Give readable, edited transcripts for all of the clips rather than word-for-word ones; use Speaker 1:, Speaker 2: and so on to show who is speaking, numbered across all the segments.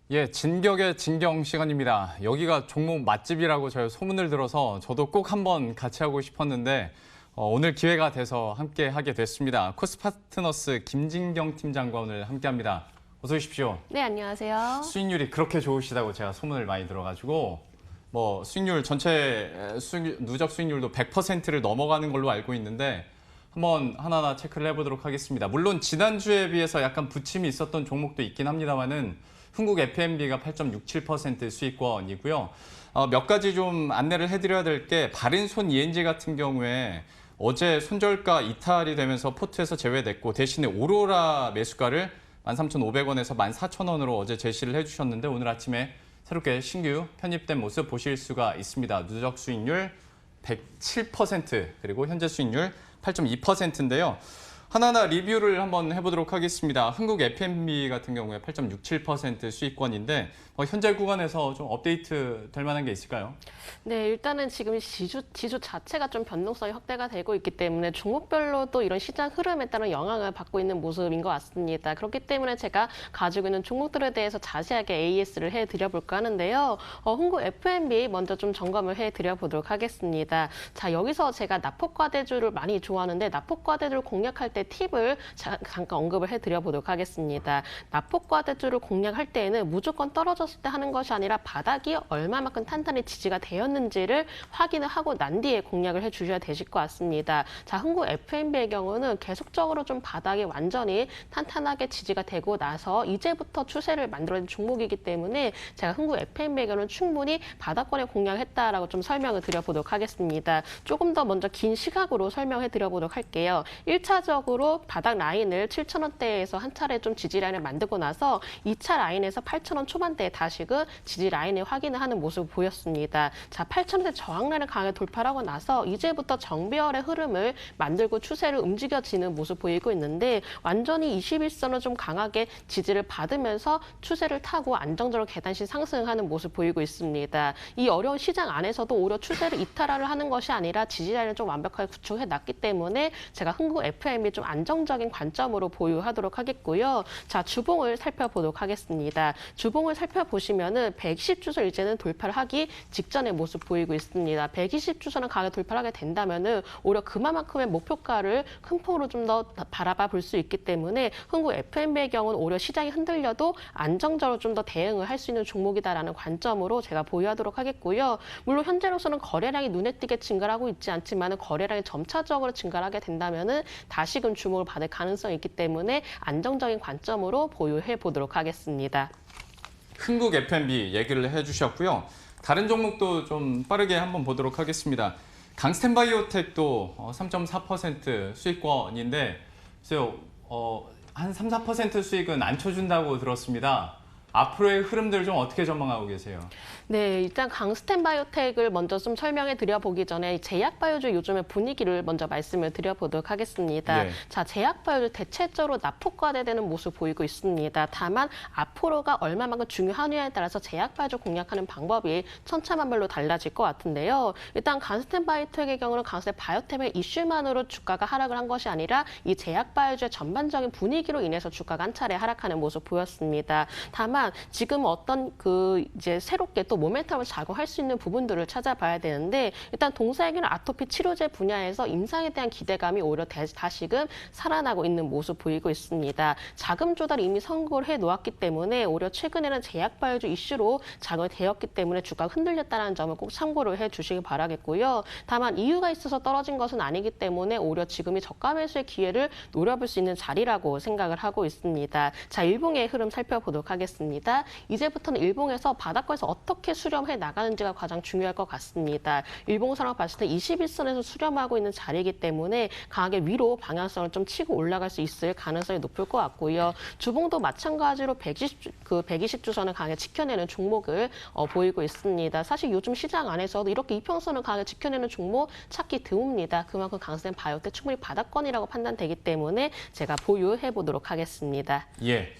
Speaker 1: 예, 진격의 진경 시간입니다. 여기가 종목 맛집이라고 저희 소문을 들어서 저도 꼭 한번 같이 하고 싶었는데 오늘 기회가 돼서 함께 하게 됐습니다. 코스파트너스 김진경 팀장과 오늘 함께합니다. 어서 오십시오.
Speaker 2: 네, 안녕하세요.
Speaker 1: 수익률이 그렇게 좋으시다고 제가 소문을 많이 들어가지고 수익률 전체 누적 수익률도 100%를 넘어가는 걸로 알고 있는데 한번 하나하나 체크를 해보도록 하겠습니다. 물론 지난주에 비해서 약간 부침이 있었던 종목도 있긴 합니다만은 흥국 F&B가 8.67% 수익권이고요. 몇 가지 좀 안내를 해드려야 될 게 바른손 ENG 같은 경우에 어제 손절가 이탈이 되면서 포트에서 제외됐고 대신에 오로라 매수가를 13,500원에서 14,000원으로 어제 제시를 해주셨는데 오늘 아침에 새롭게 신규 편입된 모습 보실 수가 있습니다. 누적 수익률 107% 그리고 현재 수익률 8.2%인데요. 하나하나 리뷰를 한번 해보도록 하겠습니다. 흥국 F&B 같은 경우에 8.67% 수익권인데 현재 구간에서 좀 업데이트 될 만한 게 있을까요?
Speaker 2: 네, 일단은 지금 지수 자체가 좀 변동성이 확대가 되고 있기 때문에 종목별로도 이런 시장 흐름에 따른 영향을 받고 있는 모습인 것 같습니다. 그렇기 때문에 제가 가지고 있는 종목들에 대해서 자세하게 AS를 해드려 볼까 하는데요. 흥국 F&B 먼저 좀 점검을 해드려 보도록 하겠습니다. 자, 여기서 제가 납폭과대주를 많이 좋아하는데 납폭과대주를 공략할 때 팁을 잠깐 언급을 해드려 보도록 하겠습니다. 납폭과대주를 공략할 때에는 무조건 떨어졌을 때 하는 것이 아니라 바닥이 얼마만큼 탄탄히 지지가 되었는지를 확인을 하고 난 뒤에 공략을 해주셔야 되실 것 같습니다. 자, 흥국 F&B의 경우는 계속적으로 좀 바닥이 완전히 탄탄하게 지지가 되고 나서 이제부터 추세를 만들어낸 종목이기 때문에 제가 흥국 F&B의 경우는 충분히 바닥권에 공략했다라고 좀 설명을 드려보도록 하겠습니다. 조금 더 먼저 긴 시각으로 설명해 드려보도록 할게요. 1차적으로 바닥 라인을 7,000원대에서 한 차례 좀 지지 라인을 만들고 나서 2차 라인에서 8,000원 초반대에 다시금 지지 라인을 확인을 하는 모습을 보였습니다. 자, 8,000원대 저항 라인을 강하게 돌파하고 나서 이제부터 정배열의 흐름을 만들고 추세를 움직여지는 모습 보이고 있는데 완전히 21선을 좀 강하게 지지를 받으면서 추세를 타고 안정적으로 계단식 상승하는 모습 보이고 있습니다. 이 어려운 시장 안에서도 오히려 추세를 이탈화를 하는 것이 아니라 지지 라인을 좀 완벽하게 구축해 놨기 때문에 제가 흥국 F&B 좀 안정적인 관점으로 보유하도록 하겠고요. 자, 주봉을 살펴보도록 하겠습니다. 주봉을 살펴보시면은 120주선 이제는 돌파를 하기 직전의 모습 보이고 있습니다. 120주선을 강하게 돌파를 하게 된다면은 오히려 그만큼의 목표가를 큰 폭으로 좀 더 바라봐 볼 수 있기 때문에 흥국 F&B의 경우는 오히려 시장이 흔들려도 안정적으로 좀 더 대응을 할 수 있는 종목이다라는 관점으로 제가 보유하도록 하겠고요. 물론 현재로서는 거래량이 눈에 띄게 증가를 하고 있지 않지만 거래량이 점차적으로 증가를 하게 된다면은 다시금 주목을 받을 가능성이 있기 때문에 안정적인 관점으로 보유해 보도록 하겠습니다.
Speaker 1: 흥국 F&B 얘기를 해주셨고요. 다른 종목도 좀 빠르게 한번 보도록 하겠습니다. 강스텐바이오텍도 3.4% 수익권인데 글쎄요, 한 3, 4% 수익은 안 쳐준다고 들었습니다. 앞으로의 흐름들 좀 어떻게 전망하고 계세요?
Speaker 2: 네, 일단 강스텐바이오텍을 먼저 좀 설명해 드려보기 전에 제약바이오주 요즘의 분위기를 먼저 말씀을 드려보도록 하겠습니다.
Speaker 1: 예.
Speaker 2: 자, 제약바이오주 대체적으로 납폭과대되는 모습 보이고 있습니다. 다만 앞으로가 얼마만큼 중요하느냐에 따라서 제약바이오주 공략하는 방법이 천차만별로 달라질 것 같은데요. 일단 강스텐바이오텍의 경우는 강스텐바이오텍의 이슈만으로 주가가 하락을 한 것이 아니라 이 제약바이오주의 전반적인 분위기로 인해서 주가가 한 차례 하락하는 모습 보였습니다. 다만 지금 어떤 이제 새롭게 또 모멘텀을 작용할 수 있는 부분들을 찾아봐야 되는데 일단 동사에게는 아토피 치료제 분야에서 임상에 대한 기대감이 오히려 다시금 살아나고 있는 모습 보이고 있습니다. 자금 조달이 이미 성공을 해 놓았기 때문에 오히려 최근에는 제약바이오주 이슈로 작용이 되었기 때문에 주가가 흔들렸다는 점을 꼭 참고를 해주시기 바라겠고요. 다만 이유가 있어서 떨어진 것은 아니기 때문에 오히려 지금이 저가 매수의 기회를 노려볼 수 있는 자리라고 생각을 하고 있습니다. 자, 일봉의 흐름 살펴보도록 하겠습니다. 이제부터는 일봉에서 바닥권에서 어떻게 수렴해 나가는지가 가장 중요할 것 같습니다. 일봉상으로 봤을 때 21선에서 수렴하고 있는 자리이기 때문에 강하게 위로 방향성을 좀 치고 올라갈 수 있을 가능성이 높을 것 같고요. 주봉도 마찬가지로 120주선을 강하게 지켜내는 종목을 보이고 있습니다. 사실 요즘 시장 안에서도 이렇게 이평선을 강하게 지켜내는 종목 찾기 드뭅니다. 그만큼 강스텐 바이오텍 충분히 바닥권이라고 판단되기 때문에 제가 보유해 보도록 하겠습니다.
Speaker 1: 예.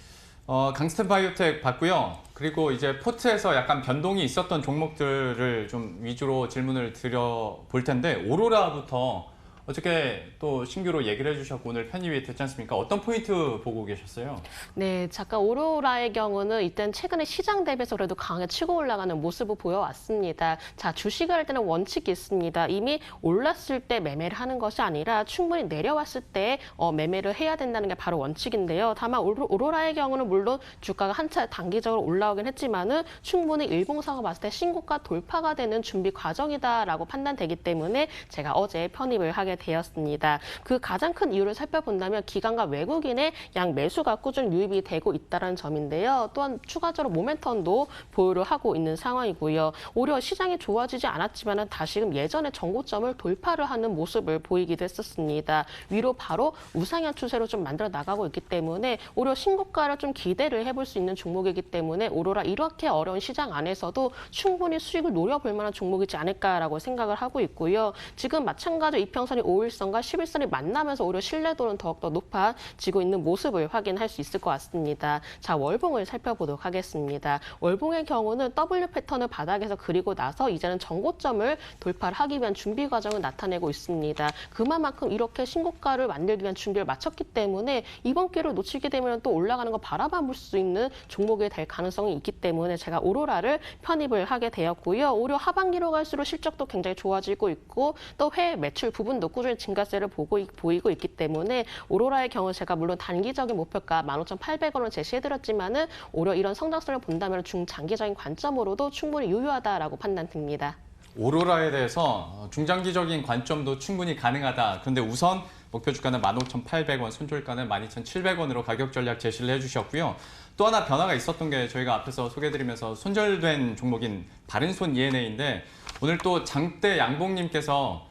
Speaker 1: 강스텐 바이오텍 봤고요. 그리고 이제 포트에서 약간 변동이 있었던 종목들을 좀 위주로 질문을 드려 볼 텐데 오로라부터 어저께 또 신규로 얘기를 해주셨고 오늘 편입이 됐지 않습니까? 어떤 포인트 보고 계셨어요?
Speaker 2: 네, 잠깐 오로라의 경우는 일단 최근에 시장 대비해서 그래도 강하게 치고 올라가는 모습을 보여왔습니다. 자, 주식을 할 때는 원칙이 있습니다. 이미 올랐을 때 매매를 하는 것이 아니라 충분히 내려왔을 때 매매를 해야 된다는 게 바로 원칙인데요. 다만 오로라의 경우는 물론 주가가 한 차 단기적으로 올라오긴 했지만은 충분히 일봉상으로 봤을 때 신고가 돌파가 되는 준비 과정이다라고 판단되기 때문에 제가 어제 편입을 하게 되었습니다. 그 가장 큰 이유를 살펴본다면 기관과 외국인의 양 매수가 꾸준히 유입이 되고 있다는 점인데요. 또한 추가적으로 모멘텀도 보유를 하고 있는 상황이고요. 오히려 시장이 좋아지지 않았지만 다시금 예전의 정고점을 돌파를 하는 모습을 보이기도 했었습니다. 위로 바로 우상향 추세로 좀 만들어 나가고 있기 때문에 오히려 신고가를 좀 기대를 해볼 수 있는 종목이기 때문에 오로라 이렇게 어려운 시장 안에서도 충분히 수익을 노려볼 만한 종목이지 않을까라고 생각을 하고 있고요. 지금 마찬가지로 이평선이 5일선과 11선이 만나면서 오히려 신뢰도는 더욱더 높아지고 있는 모습을 확인할 수 있을 것 같습니다. 자, 월봉을 살펴보도록 하겠습니다. 월봉의 경우는 W 패턴을 바닥에서 그리고 나서 이제는 정고점을 돌파를 하기 위한 준비 과정을 나타내고 있습니다. 그만큼 이렇게 신고가를 만들기 위한 준비를 마쳤기 때문에 이번 기회를 놓치게 되면 또 올라가는 거 바라볼 수 있는 종목이 될 가능성이 있기 때문에 제가 오로라를 편입을 하게 되었고요. 오히려 하반기로 갈수록 실적도 굉장히 좋아지고 있고 또 해외 매출 부분도 꾸준히 증가세를 보이고 있기 때문에 오로라의 경우 제가 물론 단기적인 목표가 15,800원을 제시해드렸지만은 오히려 이런 성장성을 본다면 중장기적인 관점으로도 충분히 유효하다라고 판단됩니다.
Speaker 1: 오로라에 대해서 중장기적인 관점도 충분히 가능하다. 그런데 우선 목표 주가는 15,800원, 손절가는 12,700원으로 가격 전략 제시를 해주셨고요. 또 하나 변화가 있었던 게 저희가 앞에서 소개해드리면서 손절된 종목인 바른손 ENA인데 오늘 또 장대 양봉님께서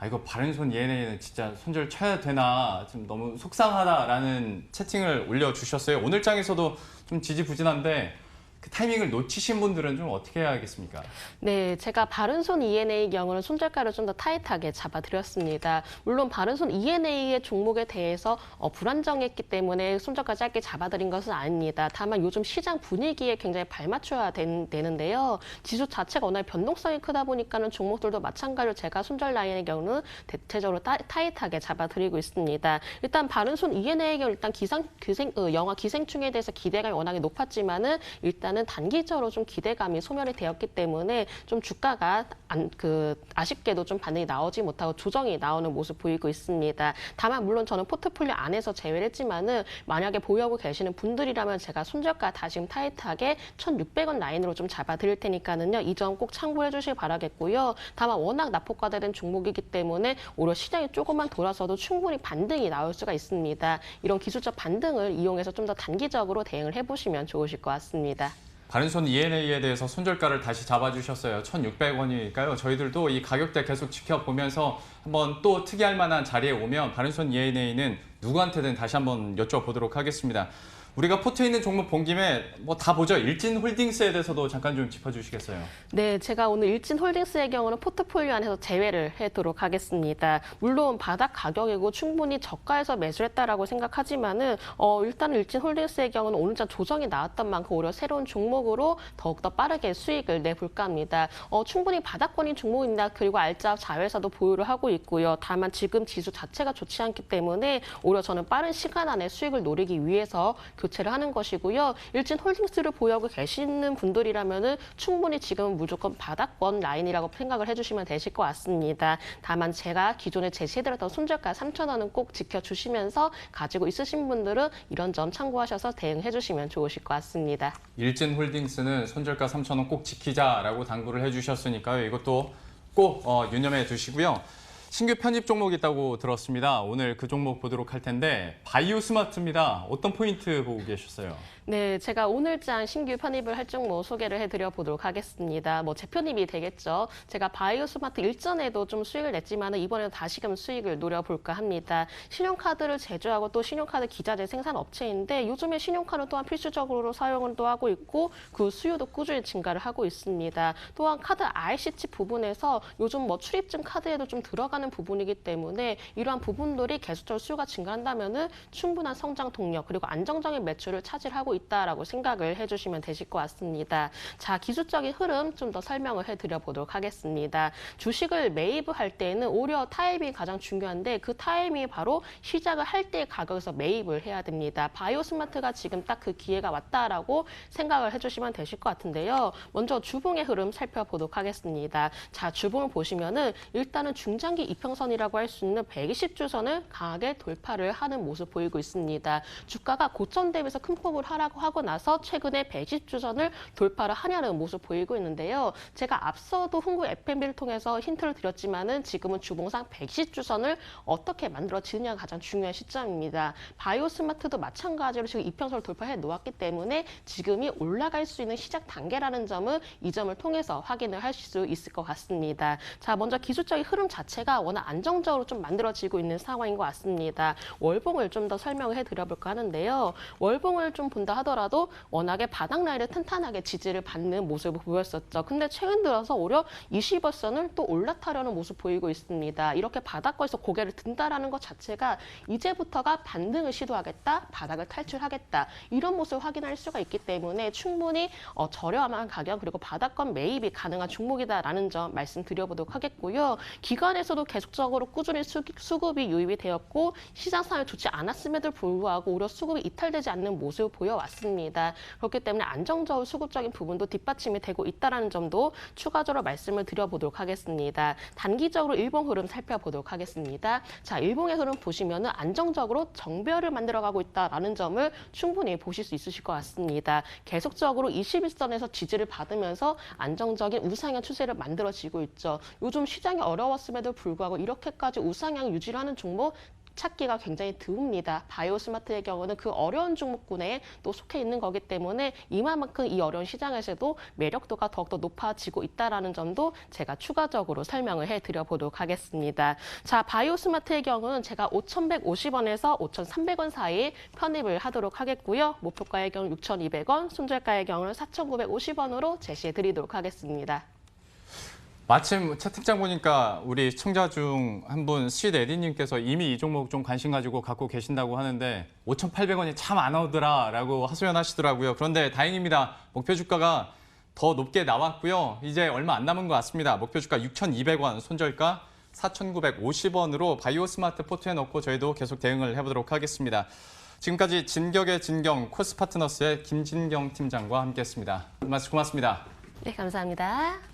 Speaker 1: 이거 바른손 ENA는 진짜 손절 쳐야 되나 좀 너무 속상하다라는 채팅을 올려주셨어요. 오늘 장에서도 좀 지지부진한데 그 타이밍을 놓치신 분들은 좀 어떻게 해야겠습니까?
Speaker 2: 네, 제가 바른손 ENA 경우는 손절가를 좀 더 타이트하게 잡아드렸습니다. 물론 바른손 ENA의 종목에 대해서 불안정했기 때문에 손절가 짧게 잡아드린 것은 아닙니다. 다만 요즘 시장 분위기에 굉장히 발맞춰야 되는데요. 지수 자체가 워낙 변동성이 크다 보니까는 종목들도 마찬가지로 제가 손절 라인의 경우는 대체적으로 타이트하게 잡아드리고 있습니다. 일단 바른손 ENA의 경우 일단 영화 기생충에 대해서 기대감이 워낙에 높았지만은 일단은 단기적으로 좀 기대감이 소멸이 되었기 때문에 좀 주가가 아쉽게도 좀 반등이 나오지 못하고 조정이 나오는 모습 보이고 있습니다. 다만 물론 저는 포트폴리오 안에서 제외를 했지만은 만약에 보유하고 계시는 분들이라면 제가 손절가 다시금 타이트하게 1,600원 라인으로 좀 잡아드릴 테니까는요. 이 점 꼭 참고해 주시기 바라겠고요. 다만 워낙 낙폭과대된 종목이기 때문에 오히려 시장이 조금만 돌아서도 충분히 반등이 나올 수가 있습니다. 이런 기술적 반등을 이용해서 좀 더 단기적으로 대응을 해보시면 좋으실 것 같습니다.
Speaker 1: 바른손 ENA에 대해서 손절가를 다시 잡아주셨어요. 1,600원이니까요. 저희들도 이 가격대 계속 지켜보면서 한번 또 특이할 만한 자리에 오면 바른손 ENA는 누구한테든 다시 한번 여쭤보도록 하겠습니다. 우리가 포트에 있는 종목 본 김에 뭐 다 보죠. 일진홀딩스에 대해서도 잠깐 좀 짚어주시겠어요?
Speaker 2: 네, 제가 오늘 일진홀딩스의 경우는 포트폴리오 안에서 제외를 해도록 하겠습니다. 물론 바닥 가격이고 충분히 저가에서 매수를 했다라고 생각하지만은 일단 일진홀딩스의 경우는 오늘장 조정이 나왔던 만큼 오히려 새로운 종목으로 더욱더 빠르게 수익을 내볼까 합니다. 충분히 바닥권인 종목입니다. 그리고 알짜 자회사도 보유를 하고 있고요. 다만 지금 지수 자체가 좋지 않기 때문에 오히려 저는 빠른 시간 안에 수익을 노리기 위해서 교체를 하는 것이고요. 일진홀딩스를 보유하고 계시는 분들이라면은 충분히 지금은 무조건 바닥권 라인이라고 생각을 해주시면 되실 것 같습니다. 다만 제가 기존에 제시해드렸던 손절가 3,000원은 꼭 지켜주시면서 가지고 있으신 분들은 이런 점 참고하셔서 대응해주시면 좋으실 것 같습니다.
Speaker 1: 일진홀딩스는 손절가 3,000원 꼭 지키자라고 당부를 해주셨으니까요. 이것도 꼭 유념해 두시고요. 신규 편입 종목이 있다고 들었습니다. 오늘 그 종목 보도록 할 텐데 바이오스마트입니다. 어떤 포인트 보고 계셨어요?
Speaker 2: 네, 제가 오늘장 신규 편입을 할 종목 소개를 해드려 보도록 하겠습니다. 재편입이 되겠죠. 제가 바이오스마트 일전에도 좀 수익을 냈지만 이번에는 다시금 수익을 노려볼까 합니다. 신용카드를 제조하고 또 신용카드 기자재 생산 업체인데 요즘에 신용카드 또한 필수적으로 사용을 또 하고 있고 그 수요도 꾸준히 증가를 하고 있습니다. 또한 카드 IC칩 부분에서 요즘 출입증 카드에도 좀 들어가는 확대하는 부분이기 때문에 이러한 부분들이 계속적으로 수요가 증가한다면은 충분한 성장 동력 그리고 안정적인 매출을 차지하고 있다라고 생각을 해주시면 되실 것 같습니다. 자, 기술적인 흐름 좀 더 설명을 해드려 보도록 하겠습니다. 주식을 매입할 때에는 오히려 타이밍이 가장 중요한데 그 타이밍이 바로 시작을 할 때의 가격에서 매입을 해야 됩니다. 바이오스마트가 지금 딱 그 기회가 왔다라고 생각을 해주시면 되실 것 같은데요. 먼저 주봉의 흐름 살펴보도록 하겠습니다. 자, 주봉을 보시면은 일단은 중장기 이평선이라고 할 수 있는 120주선을 강하게 돌파를 하는 모습 보이고 있습니다. 주가가 고점 대비해서 큰 폭을 하라고 하고 나서 최근에 120주선을 돌파를 하냐는 모습 보이고 있는데요. 제가 앞서도 흥구 FMB를 통해서 힌트를 드렸지만은 지금은 주봉상 120주선을 어떻게 만들어지느냐가 가장 중요한 시점입니다. 바이오스마트도 마찬가지로 지금 이평선을 돌파해 놓았기 때문에 지금이 올라갈 수 있는 시작 단계라는 점은 이 점을 통해서 확인을 하실 수 있을 것 같습니다. 자, 먼저 기술적인 흐름 자체가 워낙 안정적으로 좀 만들어지고 있는 상황인 것 같습니다. 월봉을 좀 더 설명을 해드려볼까 하는데요. 월봉을 좀 본다 하더라도 워낙에 바닥 라인을 탄탄하게 지지를 받는 모습을 보였었죠. 근데 최근 들어서 오히려 20월선을 또 올라타려는 모습 보이고 있습니다. 이렇게 바닥권에서 고개를 든다라는 것 자체가 이제부터가 반등을 시도하겠다, 바닥을 탈출하겠다 이런 모습을 확인할 수가 있기 때문에 충분히 저렴한 가격 그리고 바닥권 매입이 가능한 종목이다라는 점 말씀드려보도록 하겠고요. 기관에서도 계속적으로 꾸준히 수급이 유입이 되었고 시장 상황이 좋지 않았음에도 불구하고 오히려 수급이 이탈되지 않는 모습을 보여왔습니다. 그렇기 때문에 안정적으로 수급적인 부분도 뒷받침이 되고 있다는 점도 추가적으로 말씀을 드려보도록 하겠습니다. 단기적으로 일봉 흐름 살펴보도록 하겠습니다. 자, 일봉의 흐름 보시면은 안정적으로 정배열을 만들어가고 있다라는 점을 충분히 보실 수 있으실 것 같습니다. 계속적으로 21선에서 지지를 받으면서 안정적인 우상향 추세를 만들어지고 있죠. 요즘 시장이 어려웠음에도 불구하고 이렇게까지 우상향 유지를 하는 종목 찾기가 굉장히 드뭅니다. 바이오스마트의 경우는 그 어려운 종목군에 또 속해 있는 거기 때문에 이만큼 이 어려운 시장에서도 매력도가 더욱더 높아지고 있다는 점도 제가 추가적으로 설명을 해드려보도록 하겠습니다. 자, 바이오스마트의 경우는 제가 5,150원에서 5,300원 사이에 편입을 하도록 하겠고요. 목표가의 경우 6,200원, 손절가의 경우는 4,950원으로 제시해드리도록 하겠습니다.
Speaker 1: 마침 채팅창 보니까 우리 시청자 중 한 분 스윗 에디님께서 이미 이 종목 좀 관심 가지고 갖고 계신다고 하는데 5,800원이 참 안 오더라라고 하소연하시더라고요. 그런데 다행입니다. 목표 주가가 더 높게 나왔고요. 이제 얼마 안 남은 것 같습니다. 목표 주가 6,200원, 손절가 4,950원으로 바이오스마트 포트에 넣고 저희도 계속 대응을 해보도록 하겠습니다. 지금까지 진격의 진경 코스파트너스의 김진경 팀장과 함께했습니다. 고맙습니다.
Speaker 2: 네, 감사합니다.